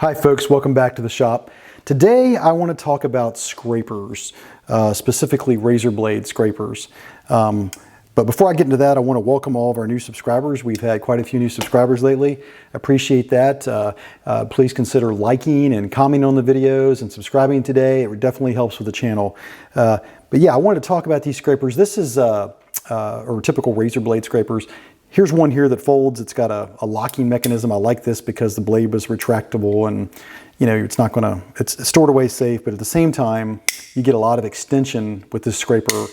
Hi folks, welcome back to the shop. Today I want to talk about scrapers, specifically razor blade scrapers. But before I get into that, I want to welcome all of our new subscribers. We've had quite a few new subscribers lately. Appreciate that. Please consider liking and commenting on the videos and subscribing today. It definitely helps with the channel. But yeah, I wanted to talk about these scrapers. This is or typical razor blade scrapers. Here's one here that folds. It's got a locking mechanism. I like this because the blade was retractable and it's not gonna, it's stored away safe, but at the same time, you get a lot of extension with this scraper.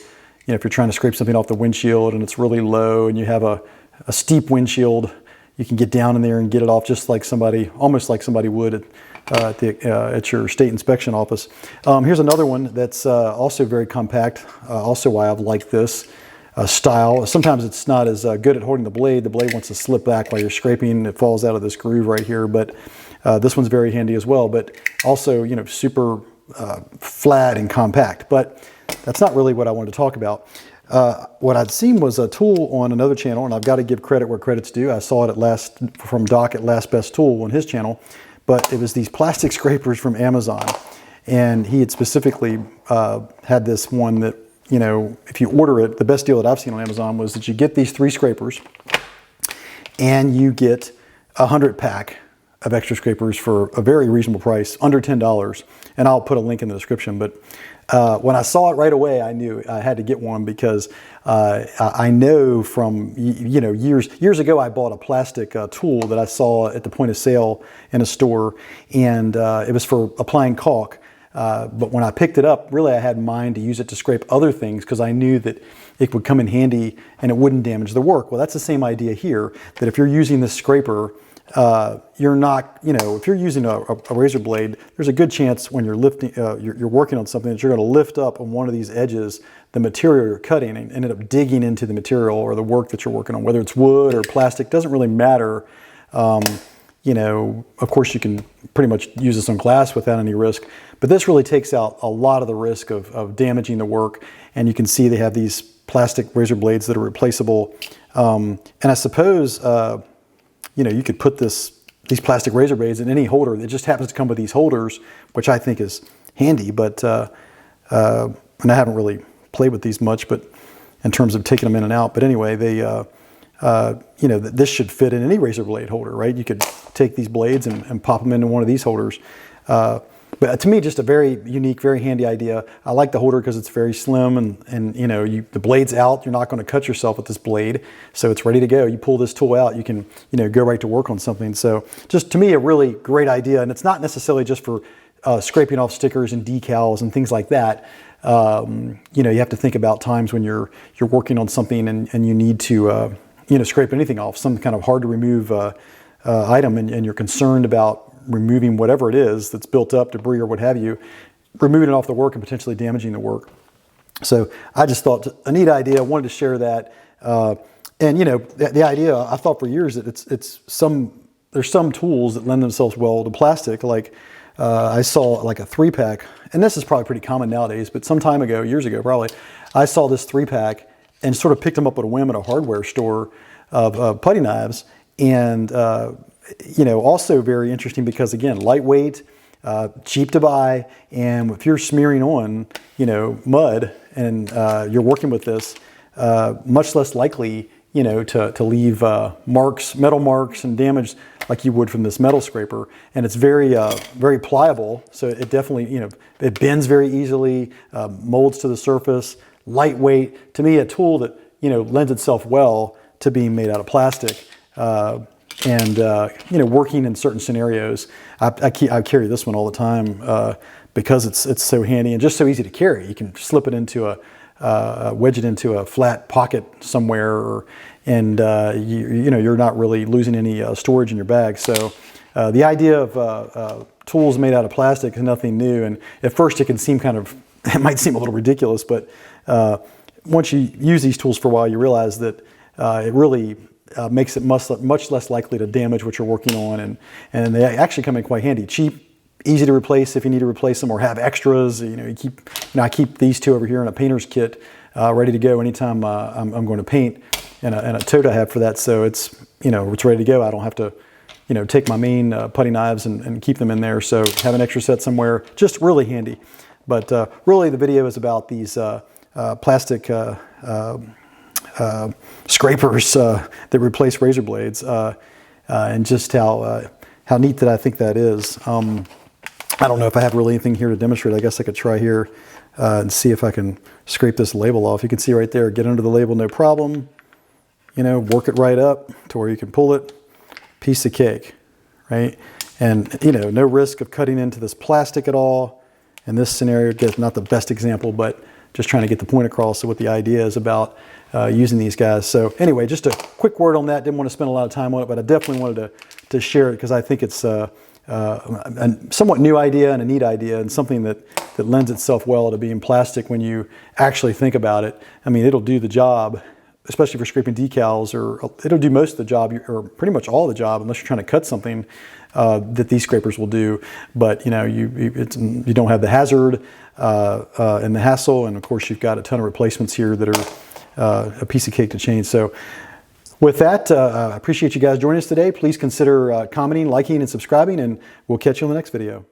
If you're trying to scrape something off the windshield and it's really low and you have a steep windshield, you can get down in there and get it off just like somebody, almost like somebody would at your state inspection office. Here's another one that's also very compact, also why I've liked this style. Sometimes it's not as good at holding the blade. The blade wants to slip back while you're scraping. It falls out of this groove right here, but this one's very handy as well, but also, super flat and compact. But that's not really what I wanted to talk about. What I'd seen was a tool on another channel, and I've got to give credit where credit's due. I saw it from Doc at Last Best Tool on his channel, but it was these plastic scrapers from Amazon. And he had specifically had this one that, if you order it, the best deal that I've seen on Amazon was that you get these 3 scrapers and you get a 100-pack of extra scrapers for a very reasonable price, under $10. And I'll put a link in the description. But when I saw it right away, I knew I had to get one because I know from, years ago, I bought a plastic tool that I saw at the point of sale in a store, and it was for applying caulk. But when I picked it up, really I had in mind to use it to scrape other things because I knew that it would come in handy and it wouldn't damage the work. Well, that's the same idea here, that if you're using this scraper, you're not, if you're using a razor blade, there's a good chance when you're lifting, you're working on something that you're going to lift up on one of these edges, the material you're cutting, and end up digging into the material or the work that you're working on, whether it's wood or plastic, doesn't really matter. Of course you can pretty much use this on glass without any risk, but this really takes out a lot of the risk of damaging the work. And you can see they have these plastic razor blades that are replaceable. And I suppose, you could put these plastic razor blades in any holder. It just happens to come with these holders, which I think is handy, but, and I haven't really played with these much, but in terms of taking them in and out. But anyway, they, this should fit in any razor blade holder, right? You could take these blades and pop them into one of these holders. But to me, just a very unique, very handy idea. I like the holder because it's very slim and the blade's out. You're not going to cut yourself with this blade. So it's ready to go. You pull this tool out, you can, go right to work on something. So just to me, a really great idea. And it's not necessarily just for scraping off stickers and decals and things like that. You have to think about times when you're working on something and you need to, scrape anything off, some kind of hard to remove item, and you're concerned about removing whatever it is that's built up, debris or what have you, removing it off the work and potentially damaging the work. So I just thought a neat idea. I wanted to share that. And the idea, I thought for years that there's some tools that lend themselves well to plastic. Like I saw like a 3-pack, and this is probably pretty common nowadays, but some time ago, years ago probably, I saw this 3-pack and sort of picked them up at a whim at a hardware store of putty knives. And also very interesting because, again, lightweight, cheap to buy, and if you're smearing on, mud and you're working with this, much less likely, to leave marks, metal marks and damage like you would from this metal scraper. And it's very, very pliable, so it definitely, it bends very easily, molds to the surface, lightweight. To me, a tool that, lends itself well to being made out of plastic. And working in certain scenarios. I carry this one all the time because it's so handy and just so easy to carry. You can slip it into wedge it into a flat pocket somewhere, and you're not really losing any storage in your bag. So the idea of tools made out of plastic is nothing new. And at first it can seem it might seem a little ridiculous, but once you use these tools for a while, you realize that it really makes it much less likely to damage what you're working on, and they actually come in quite handy. Cheap, easy to replace if you need to replace them or have extras. I keep these 2 over here in a painter's kit, ready to go anytime I'm going to paint, and a tote I have for that. So it's it's ready to go. I don't have to take my main putty knives and keep them in there. So have an extra set somewhere, just really handy. But really the video is about these plastic scrapers that replace razor blades, and just how neat that I think that is. I don't know if I have really anything here to demonstrate. I guess I could try here and see if I can scrape this label off. You can see right there, get under the label, no problem. Work it right up to where you can pull it, piece of cake, right? And, no risk of cutting into this plastic at all. In this scenario, not the best example, but just trying to get the point across of what the idea is about using these guys. So anyway, just a quick word on that. Didn't want to spend a lot of time on it, but I definitely wanted to share it because I think it's a somewhat new idea and a neat idea, and something that lends itself well to being plastic when you actually think about it. I mean, it'll do the job, especially for scraping decals, or it'll do most of the job, or pretty much all the job, unless you're trying to cut something that these scrapers will do. But you don't have the hazard and the hassle, and of course you've got a ton of replacements here that are a piece of cake to change. So with that, I appreciate you guys joining us today. Please consider commenting, liking, and subscribing, and we'll catch you on the next video.